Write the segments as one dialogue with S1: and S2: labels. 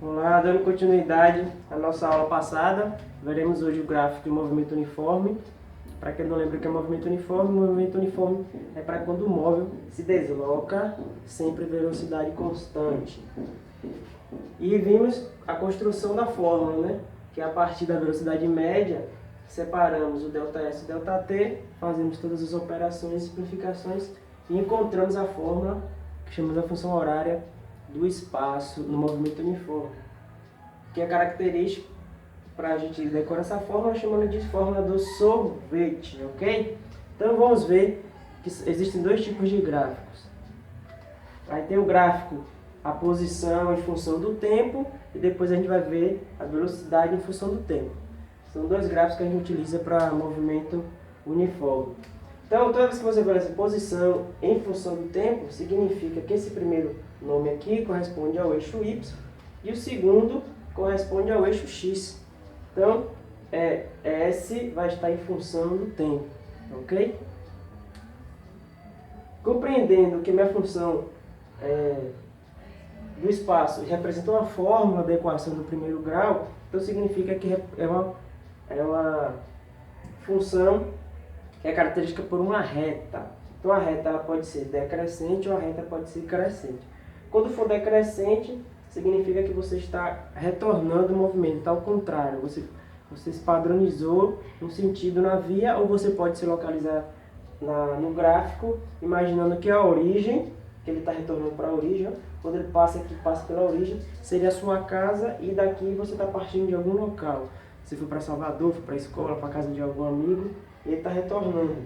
S1: Olá, dando continuidade à nossa aula passada, veremos hoje o gráfico de movimento uniforme. Para quem não lembra o que é movimento uniforme é para quando o móvel se desloca sempre em velocidade constante. E vimos a construção da fórmula, né? Que a partir da velocidade média, separamos o ΔS e o ΔT, fazemos todas as operações e simplificações e encontramos a fórmula que chamamos a função horária do espaço no movimento uniforme, que é característica para a gente decorar essa fórmula, chamando de fórmula do sorvete, ok? Então vamos ver que existem dois tipos de gráficos. Aí tem o gráfico, a posição em função do tempo, e depois a gente vai ver a velocidade em função do tempo. São dois gráficos que a gente utiliza para movimento uniforme. Então, toda vez que você vê essa posição em função do tempo, significa que esse primeiro nome aqui corresponde ao eixo Y e o segundo corresponde ao eixo X. Então, S vai estar em função do tempo, ok? Compreendendo que minha função do espaço representa uma fórmula da equação do primeiro grau, então significa que é uma função que é característica por uma reta. Então a reta ela pode ser decrescente ou a reta pode ser crescente. Quando for decrescente, significa que você está retornando o movimento. Então, ao contrário, você se padronizou um sentido na via, ou você pode se localizar no gráfico, imaginando que a origem, que ele está retornando para a origem, quando ele passa aqui, passa pela origem, seria a sua casa, e daqui você está partindo de algum local. Se for para Salvador, for para a escola, para a casa de algum amigo, ele está retornando.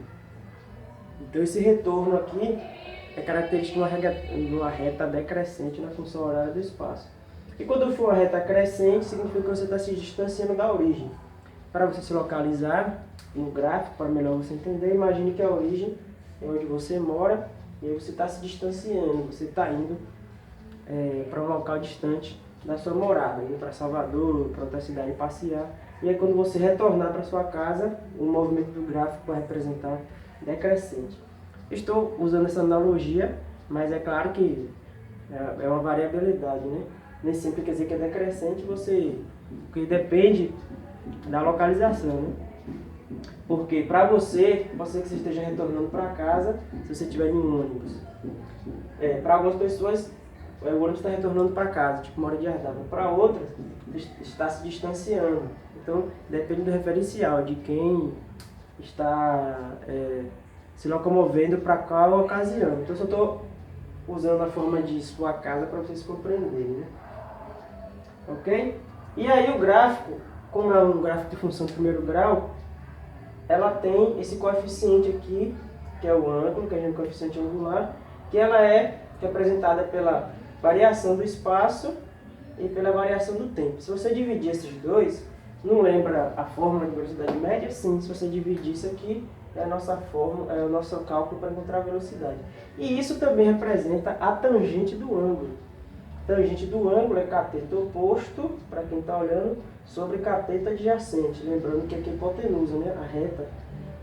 S1: Então esse retorno aqui é característico de uma reta decrescente na função horária do espaço. E quando for uma reta crescente, significa que você está se distanciando da origem. Para você se localizar no gráfico, para melhor você entender, imagine que a origem é onde você mora, e aí você está se distanciando, você está indo para um local distante da sua morada, indo para Salvador, para outra cidade passear. E aí quando você retornar para sua casa, o movimento do gráfico vai representar decrescente. Estou usando essa analogia, mas é claro que é uma variabilidade, né? Nem sempre quer dizer que é decrescente, porque depende da localização, né? Porque para você que você esteja retornando para casa, se você estiver em um ônibus, para algumas pessoas o ônibus está retornando para casa, tipo Mora de Ardava. Para outras, está se distanciando. Então, depende do referencial, de quem está se locomovendo para qual ocasião. Então, eu só estou usando a forma de sua casa para vocês compreenderem, né? Ok? E aí o gráfico, como é um gráfico de função de primeiro grau, ela tem esse coeficiente aqui, que é o ângulo, que a gente chama de coeficiente angular, que ela é representada pela variação do espaço e pela variação do tempo. Se você dividir esses dois, não lembra a fórmula de velocidade média? Sim, se você dividir isso aqui, é a nossa fórmula, é o nosso cálculo para encontrar a velocidade. E isso também representa a tangente do ângulo. Tangente do ângulo é cateto oposto, para quem está olhando, sobre cateto adjacente. Lembrando que aqui é hipotenusa, né? A reta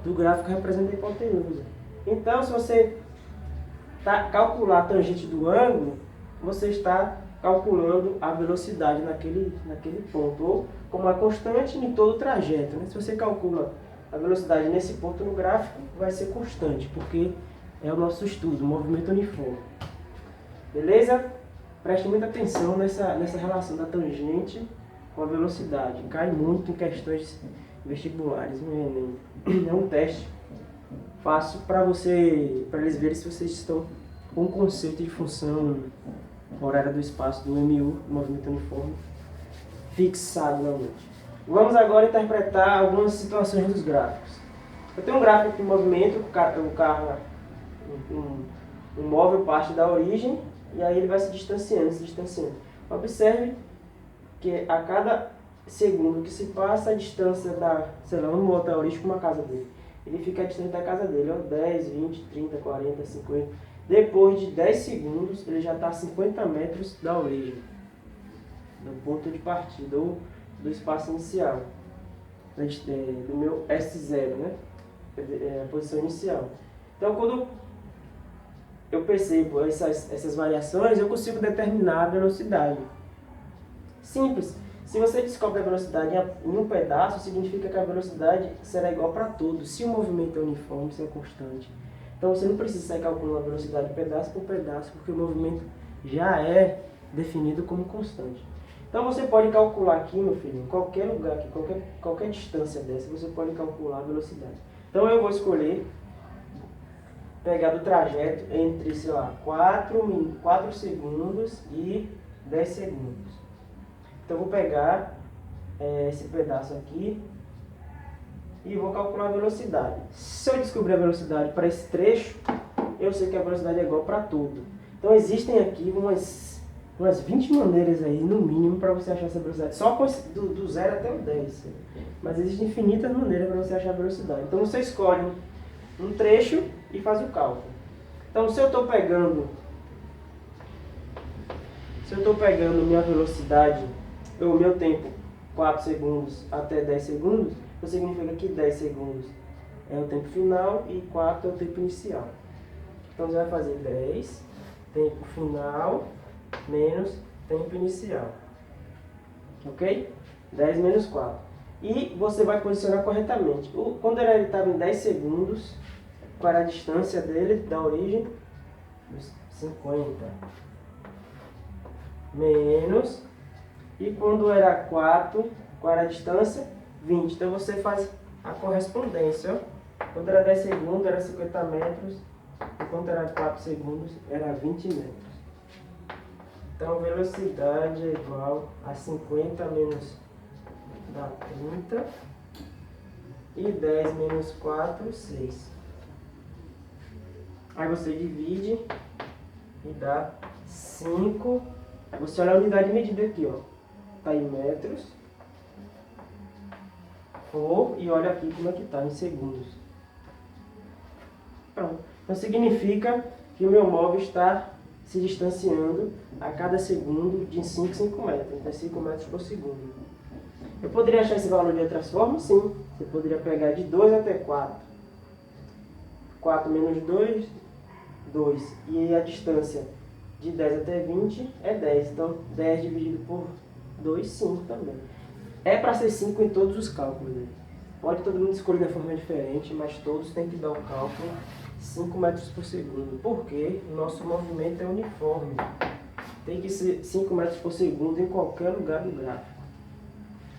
S1: do gráfico representa a hipotenusa. Então, se você calcular a tangente do ângulo, você está calculando a velocidade naquele ponto, ou como uma constante em todo o trajeto, né? Se você calcula a velocidade nesse ponto no gráfico, vai ser constante, porque é o nosso estudo, o movimento uniforme. Beleza? Preste muita atenção nessa relação da tangente com a velocidade. Cai muito em questões vestibulares no Enem. É um teste fácil para eles verem se vocês estão com o conceito de função horária do espaço do MU, movimento uniforme, fixado na mente. Vamos agora interpretar algumas situações dos gráficos. Eu tenho um gráfico de movimento, um móvel parte da origem, e aí ele vai se distanciando. Observe que a cada segundo que se passa, a distância vamos botar a origem como a casa dele. Ele fica distante da casa dele, 10, 20, 30, 40, 50. Depois de 10 segundos, ele já está a 50 metros da origem, do ponto de partida, ou do espaço inicial, do meu S0, né? A posição inicial. Então, quando eu percebo essas variações, eu consigo determinar a velocidade. Simples. Se você descobre a velocidade em um pedaço, significa que a velocidade será igual para todos. Se o movimento é uniforme, se é constante. Então você não precisa sair calculando a velocidade pedaço por pedaço, porque o movimento já é definido como constante. Então você pode calcular aqui, meu filho, em qualquer lugar, aqui, qualquer distância dessa, você pode calcular a velocidade. Então eu vou escolher pegar do trajeto entre, sei lá, 4 segundos e 10 segundos. Então eu vou pegar esse pedaço aqui e vou calcular a velocidade. Se eu descobrir a velocidade para esse trecho, eu sei que a velocidade é igual para tudo. Então existem aqui umas 20 maneiras aí, no mínimo, para você achar essa velocidade. Só do 0 até o 10. Mas existem infinitas maneiras para você achar a velocidade. Então você escolhe um trecho e faz o cálculo. Então se eu estou pegando minha velocidade, o meu tempo, 4 segundos até 10 segundos, então significa que 10 segundos é o tempo final e 4 é o tempo inicial. Então você vai fazer 10, tempo final, menos tempo inicial. Ok? 10 menos 4. E você vai posicionar corretamente. Quando ele estava em 10 segundos, qual era a distância dele da origem? 50. Menos. E quando era 4, qual era a distância? 20. Então você faz a correspondência. Ó. Quando era 10 segundos, era 50 metros. E quando era 4 segundos, era 20 metros. Então, velocidade é igual a 50 menos dá 30. E 10 menos 4, 6. Aí você divide e dá 5. Aí você olha a unidade de medida aqui, ó. Está em metros. E olha aqui como é que está, em segundos. Pronto. Então significa que o meu móvel está se distanciando a cada segundo de 5 metros. Então 5 metros por segundo. Eu poderia achar esse valor de outras formas? Sim. Você poderia pegar de 2 até 4. 4 menos 2, 2. E a distância de 10 até 20 é 10. Então 10 dividido por 2, 5 também. É para ser 5 em todos os cálculos. Né? Pode todo mundo escolher de forma diferente, mas todos têm que dar o cálculo 5 metros por segundo. Porque o nosso movimento é uniforme. Tem que ser 5 metros por segundo em qualquer lugar do gráfico.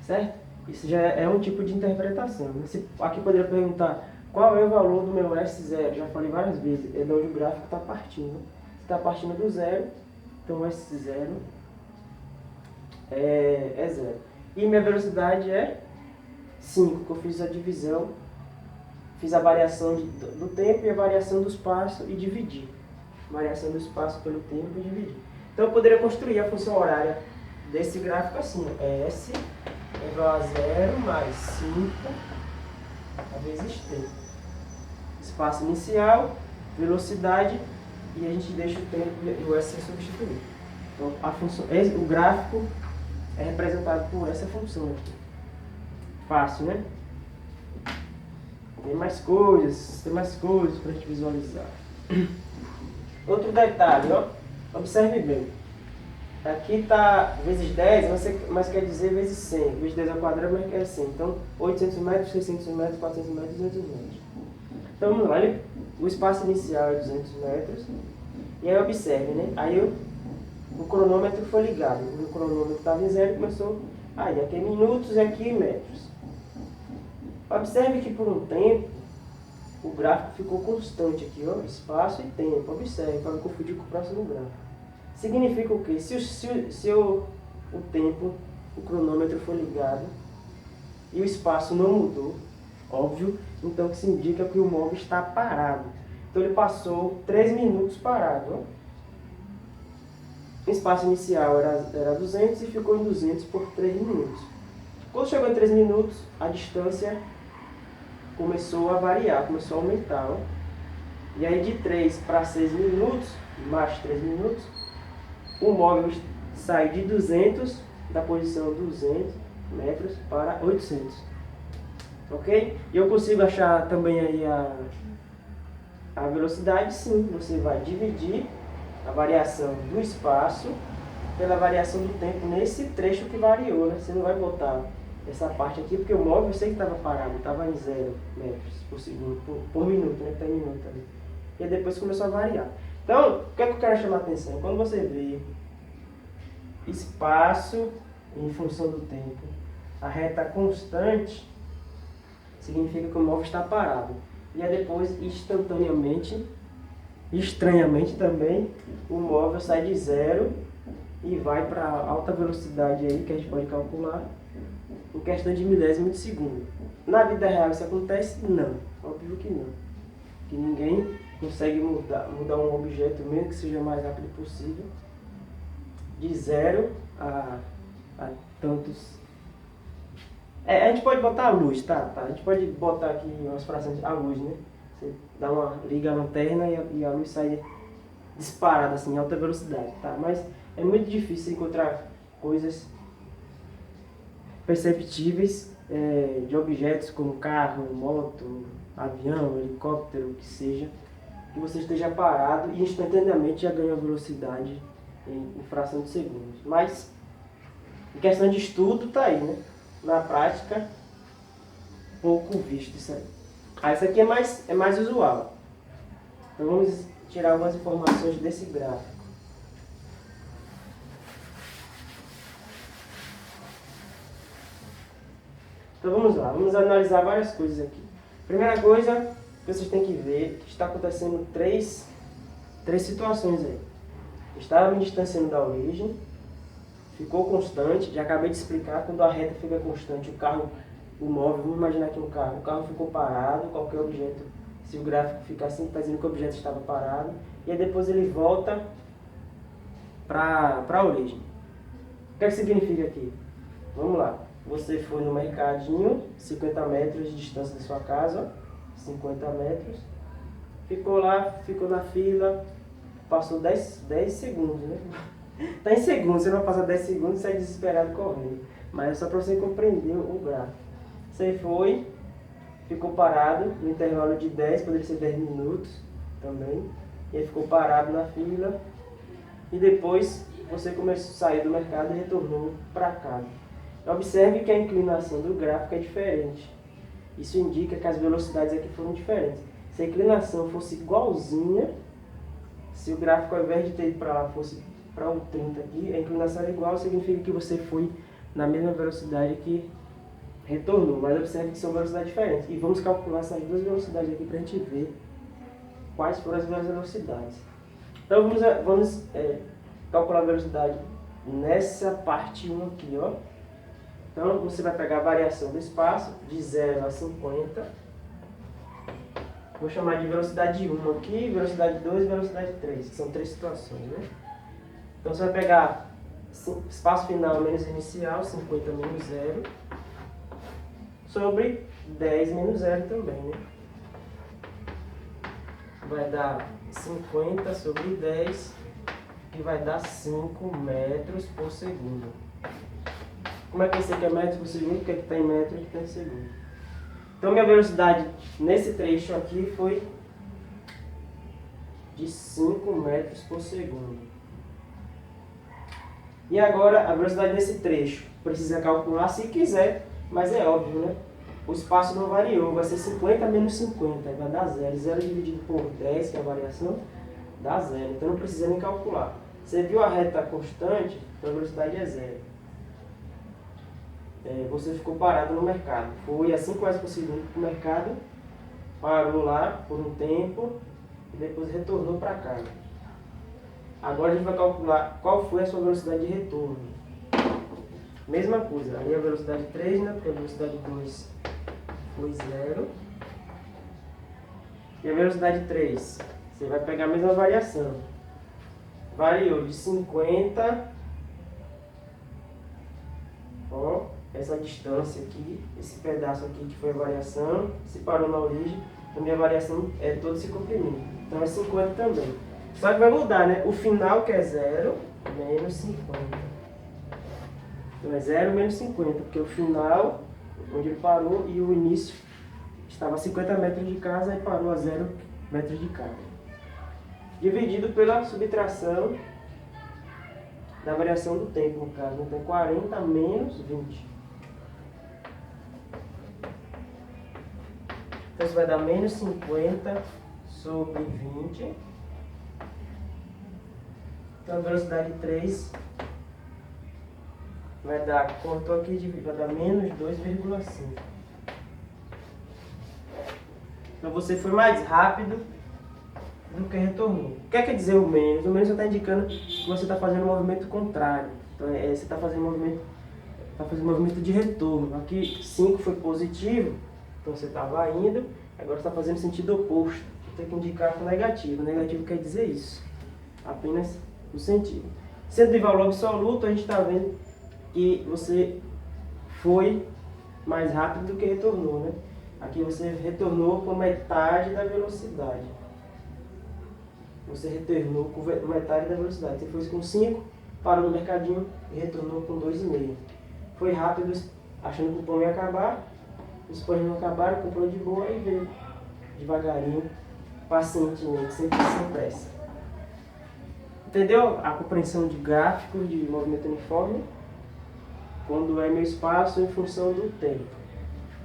S1: Certo? Isso já é um tipo de interpretação. Aqui poderia perguntar qual é o valor do meu S0. Já falei várias vezes. É de onde o gráfico está partindo. Se está partindo do zero, então o S0 é 0. E minha velocidade é 5, que eu fiz a divisão, fiz a variação do tempo e a variação do espaço e dividi. Variação do espaço pelo tempo e dividi. Então eu poderia construir a função horária desse gráfico assim, ó, S é igual a 0 mais 5 vezes t. Espaço inicial, velocidade, e a gente deixa o tempo e o S ser substituído. Então o gráfico é representado por essa função aqui. Fácil, né? Tem mais coisas para a gente visualizar. Outro detalhe, ó. Observe bem. Aqui está vezes 10, mas quer dizer vezes 100. Vezes 10 ao quadrado, mas quer 100. Então, 800 metros, 600 metros, 400 metros, 200 metros. Então, vamos lá. O espaço inicial é 200 metros. E aí, observe, né? Aí, o cronômetro foi ligado. O cronômetro estava em 0 e começou. Aí, aqui é minutos e aqui é metros. Observe que por um tempo, o gráfico ficou constante aqui, ó, espaço e tempo. Observe, para não confundir com o próximo gráfico. Significa o quê? Se o tempo, o cronômetro foi ligado e o espaço não mudou, óbvio, então que se indica que o móvel está parado. Então ele passou 3 minutos parado. Ó. O espaço inicial era 200 e ficou em 200 por 3 minutos. Quando chegou em 3 minutos, a distância começou a variar, começou a aumentar. Ó. E aí de 3 para 6 minutos, mais 3 minutos, o móvel sai de 200, da posição 200 metros para 800. Ok? E eu consigo achar também aí a velocidade, sim. Você vai dividir a variação do espaço pela variação do tempo nesse trecho que variou, né? Você não vai botar essa parte aqui, porque o móvel eu sei que estava parado, estava em 0 metros por segundo, por minuto, né? Tem minuto ali. E aí depois começou a variar. Então, o que é que eu quero chamar a atenção? Quando você vê espaço em função do tempo, a reta constante, significa que o móvel está parado. E aí depois, instantaneamente, estranhamente também, o móvel sai de 0 e vai para alta velocidade aí, que a gente pode calcular, em questão de milésimo de segundo. Na vida real isso acontece? Não. Óbvio que não. Que ninguém consegue mudar um objeto, mesmo que seja o mais rápido possível, de 0 a tantos. A gente pode botar a luz, tá? A gente pode botar aqui umas frações, a luz, né? Você liga a lanterna e a luz sai disparada, assim, em alta velocidade, tá? Mas é muito difícil encontrar coisas perceptíveis de objetos como carro, moto, avião, helicóptero, o que seja, que você esteja parado e instantaneamente já ganha velocidade em fração de segundos. Mas, em questão de estudo, tá aí, né? Na prática, pouco visto isso aí. Isso aqui é mais usual. Então vamos tirar algumas informações desse gráfico. Então vamos lá, vamos analisar várias coisas aqui. Primeira coisa que vocês têm que ver, que está acontecendo três situações aí. Estava me distanciando da origem, ficou constante, já acabei de explicar, quando a reta fica constante, o móvel, vamos imaginar aqui o carro ficou parado, qualquer objeto, se o gráfico ficar assim, está dizendo que o objeto estava parado, e aí depois ele volta para a origem. O que é que significa aqui? Vamos lá, você foi no mercadinho, 50 metros de distância da sua casa, 50 metros, ficou lá, ficou na fila, passou 10 segundos, né? Está em segundos, você não vai passar 10 segundos e sai desesperado correndo. Mas é só para você compreender o gráfico. Você foi, ficou parado no intervalo de 10, poderia ser 10 minutos também. E aí ficou parado na fila. E depois você começou a sair do mercado e retornou para casa. Observe que a inclinação do gráfico é diferente. Isso indica que as velocidades aqui foram diferentes. Se a inclinação fosse igualzinha, se o gráfico ao invés de ter ido para lá fosse para um 30 aqui, a inclinação era igual, significa que você foi na mesma velocidade que retornou. Mas observe que são velocidades diferentes. E vamos calcular essas duas velocidades aqui para a gente ver quais foram as duas velocidades. Então vamos calcular a velocidade nessa parte 1 aqui, ó. Então você vai pegar a variação do espaço de 0 a 50. Vou chamar de velocidade 1 aqui, velocidade 2 e velocidade 3, que são 3 situações, né? Então você vai pegar espaço final menos inicial, 50 menos 0, sobre 10 menos 0 também, né? Vai dar 50 sobre 10, que vai dar 5 metros por segundo. Como é que eu sei que é metros por segundo? Porque aqui está em metro e aqui está em segundo. Então minha velocidade nesse trecho aqui foi de 5 metros por segundo. E agora a velocidade desse trecho precisa calcular se quiser, mas é óbvio, né? O espaço não variou, vai ser 50 menos 50, vai dar 0. 0 dividido por 10, que é a variação, dá 0. Então não precisa nem calcular. Você viu a reta constante, então a velocidade é 0. Você ficou parado no mercado. Foi a 5 metros por segundo para o mercado, parou lá por um tempo e depois retornou para cá. Agora a gente vai calcular qual foi a sua velocidade de retorno. Mesma coisa, aí a velocidade 3, né? Porque a velocidade 2 foi 0. E a velocidade 3, você vai pegar a mesma variação. Variou de 50, ó, essa distância aqui, esse pedaço aqui que foi a variação, se parou na origem, também a variação é todo esse comprimento. Então é 50 também. Só que vai mudar, né? O final que é 0 menos 50. Então é 0 menos 50, porque o final, onde ele parou, e o início estava a 50 metros de casa e parou a 0 metros de casa. Dividido pela subtração da variação do tempo, no caso. Então, 40 menos 20. Então, isso vai dar menos 50 sobre 20. Então, a velocidade 3 vai dar, cortou aqui, vai dar menos 2,5. Então, você foi mais rápido do que retornou. O que quer dizer o menos? O menos está indicando que você está fazendo um movimento contrário. Então, você está fazendo movimento de retorno. Aqui 5 foi positivo, então você estava indo, agora está fazendo sentido oposto. Tem que indicar com negativo. Negativo quer dizer isso, apenas o sentido. Sendo de valor absoluto, a gente está vendo que você foi mais rápido do que retornou, né? Aqui você retornou com metade da velocidade. Você retornou com metade da velocidade. Você foi com 5, parou no mercadinho e retornou com 2,5. Foi rápido, achando que o pão ia acabar. Os pães não acabaram, comprou de boa e veio devagarinho, pacientemente, sem pressa. Entendeu a compreensão de gráficos de movimento uniforme? Quando é meu espaço em função do tempo.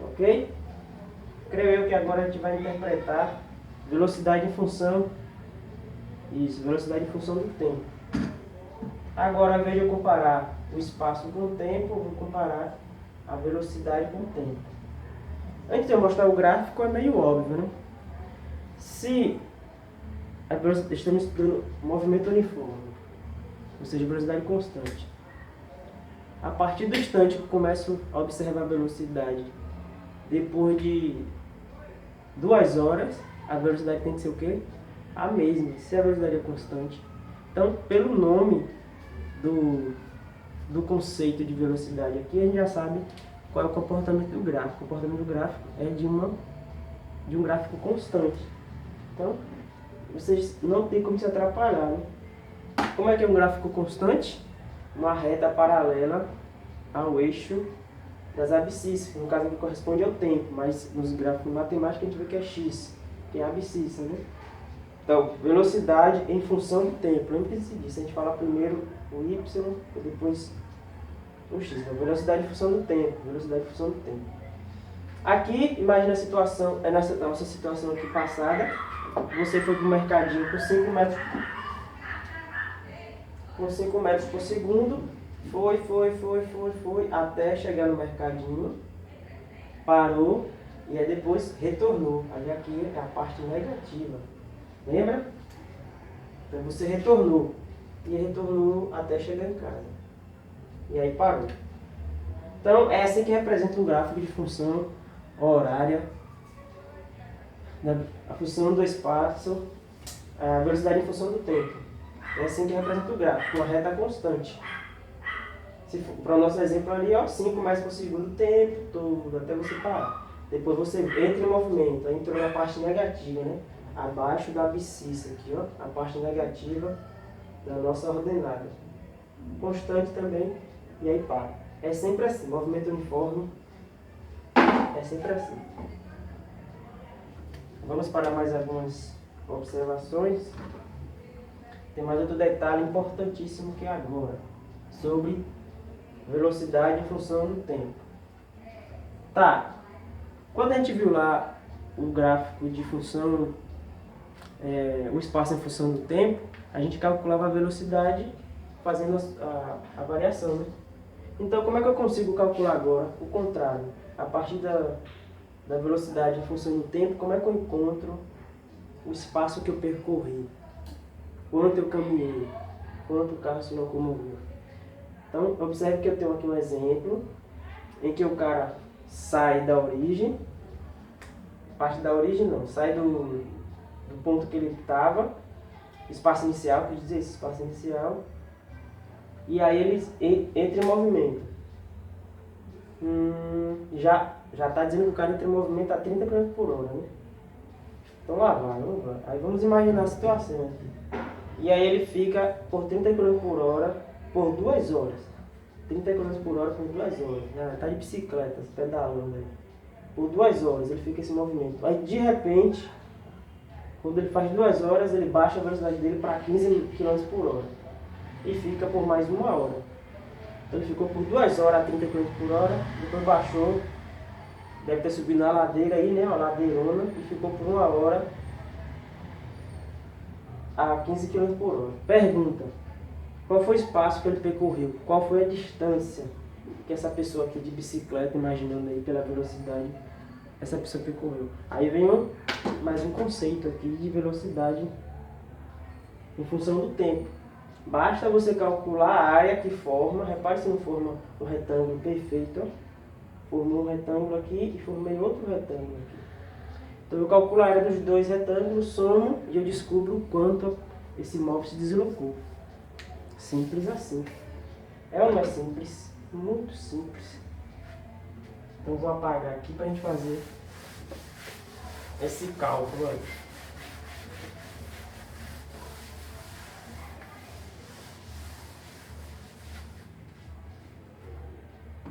S1: Ok? Creio eu que agora a gente vai interpretar velocidade em função. Isso, velocidade em função do tempo. Agora, ao invés de eu comparar o espaço com o tempo, eu vou comparar a velocidade com o tempo. Antes de eu mostrar o gráfico, é meio óbvio, né? Se estamos estudando movimento uniforme, ou seja, velocidade constante. A partir do instante que eu começo a observar a velocidade, depois de 2 horas, a velocidade tem que ser o quê? A mesma, se a velocidade é constante. Então, pelo nome do conceito de velocidade aqui, a gente já sabe qual é o comportamento do gráfico. O comportamento do gráfico é de um gráfico constante. Então, vocês não tem como se atrapalhar, né? Como é que é um gráfico constante? Uma reta paralela ao eixo das abscissas, no caso que corresponde ao tempo, mas nos gráficos matemáticos a gente vê que é x, que é a abscissa, né? Então, velocidade em função do tempo. Lembre-se disso, a gente fala primeiro o y e depois o x. Então, velocidade em função do tempo, velocidade em função do tempo. Aqui, imagina a situação, é nessa nossa situação aqui passada, você foi para o mercadinho com 5 metros por segundo, foi, até chegar no mercadinho, parou e aí depois retornou. Aí aqui é a parte negativa. Lembra? Então você retornou. E retornou até chegar em casa. E aí parou. Então é assim que representa um gráfico de função horária. A função do espaço, a velocidade em função do tempo. É assim que representa o gráfico, uma reta constante. Para o nosso exemplo ali, 5 metros por segundo, o tempo todo, até você parar. Depois você entra em movimento, aí entrou na parte negativa, né? Abaixo da abscissa aqui, ó, a parte negativa da nossa ordenada. Constante também, e aí para. É sempre assim, movimento uniforme, é sempre assim. Vamos para mais algumas observações. Tem mais outro detalhe importantíssimo que é agora, sobre velocidade em função do tempo. Tá, quando a gente viu lá o gráfico de função, o espaço em função do tempo, a gente calculava a velocidade fazendo a variação, né? Então, como é que eu consigo calcular agora o contrário? A partir da velocidade em função do tempo, como é que eu encontro o espaço que eu percorri? Quanto eu caminhei? Quanto o carro se locomoveu? Então, observe que eu tenho aqui um exemplo em que o cara sai da origem, parte da origem não, sai do ponto que ele estava, espaço inicial, quer dizer, esse espaço inicial, e aí ele entra em movimento. Já está dizendo que o cara entra em movimento a 30 km por hora, né? Então lá vai, vamos lá. Aí vamos imaginar a situação aqui. E aí ele fica por 30 km por hora por 2 horas. 30 km por hora por 2 horas. Está de bicicleta, pedalando aí. Por 2 horas ele fica esse movimento. Aí de repente, quando ele faz 2 horas, ele baixa a velocidade dele para 15 km por hora. e fica por mais 1 hora. Então ele ficou por 2 horas a 30 km por hora, depois baixou, deve ter subido na ladeira aí, né, uma ladeirona, e ficou por 1 hora a 15 km por hora. Pergunta: qual foi o espaço que ele percorreu? Qual foi a distância que essa pessoa aqui de bicicleta, imaginando aí pela velocidade, essa pessoa percorreu? Aí vem mais um conceito aqui de velocidade em função do tempo. Basta você calcular a área que forma, repare se não forma um retângulo perfeito, ó. Formou um retângulo aqui e formei outro retângulo aqui. Então eu calculo a área dos dois retângulos, somo e eu descubro o quanto esse móvel se deslocou. Simples assim. É ou não é simples? Muito simples. Então vou apagar aqui para a gente fazer esse cálculo aí.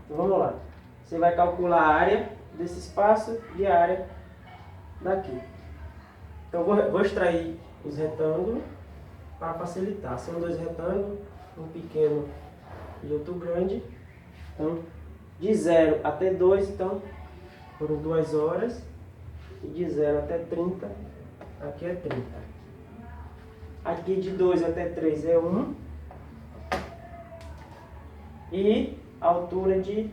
S1: Então vamos lá. Você vai calcular a área desse espaço e a área daqui. Então vou extrair os retângulos para facilitar. São 2 retângulos, um pequeno e outro grande. Então, de 0 até 2, então, foram 2 horas. E de 0 até 30, aqui é 30. Aqui de 2 até 3 é 1. E a altura de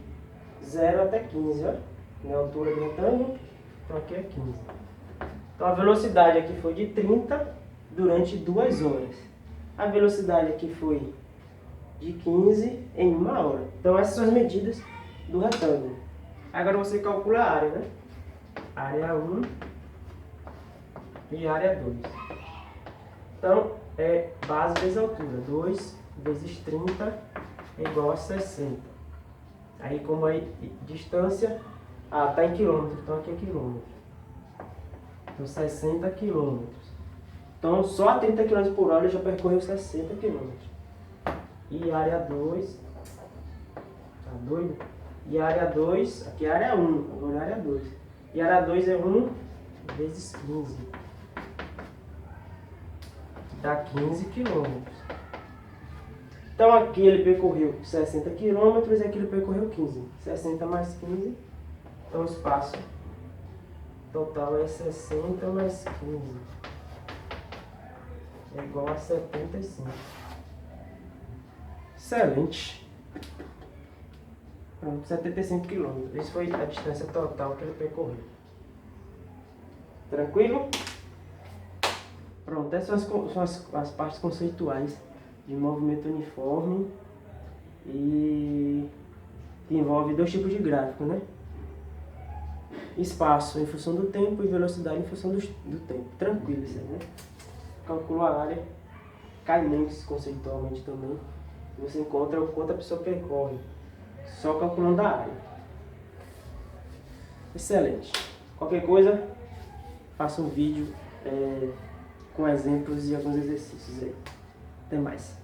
S1: 0 até 15, ó. Na altura do retângulo, então aqui é 15. Então a velocidade aqui foi de 30 durante 2 horas. A velocidade aqui foi de 15 em 1 hora. Então essas são as medidas do retângulo. Agora você calcula a área, né? Área 1 e área 2. Então é base vezes altura. 2 vezes 30 é igual a 60. Aí como aí distância, tá em quilômetros, então aqui é quilômetro. Então 60 quilômetros. Então só a 30 km por hora ele já percorreu 60 quilômetros. E área 2, tá doido? E área 2, aqui é área 1, agora é área 2. E área 2 é 1 vezes 15. Dá 15 quilômetros. Então aqui ele percorreu 60 km e aqui ele percorreu 15. 60 mais 15, então o espaço total é 60 mais 15. É igual a 75. Excelente. Pronto, 75 km. Isso foi a distância total que ele percorreu. Tranquilo? Pronto, essas são as partes conceituais de movimento uniforme e que envolve 2 tipos de gráfico, né? Espaço em função do tempo e velocidade em função do tempo. Tranquilo isso aí, né? Calcula a área, cai menos conceitualmente também. Você encontra o quanto a pessoa percorre, só calculando a área. Excelente. Qualquer coisa, faça um vídeo com exemplos e alguns exercícios aí. Até mais.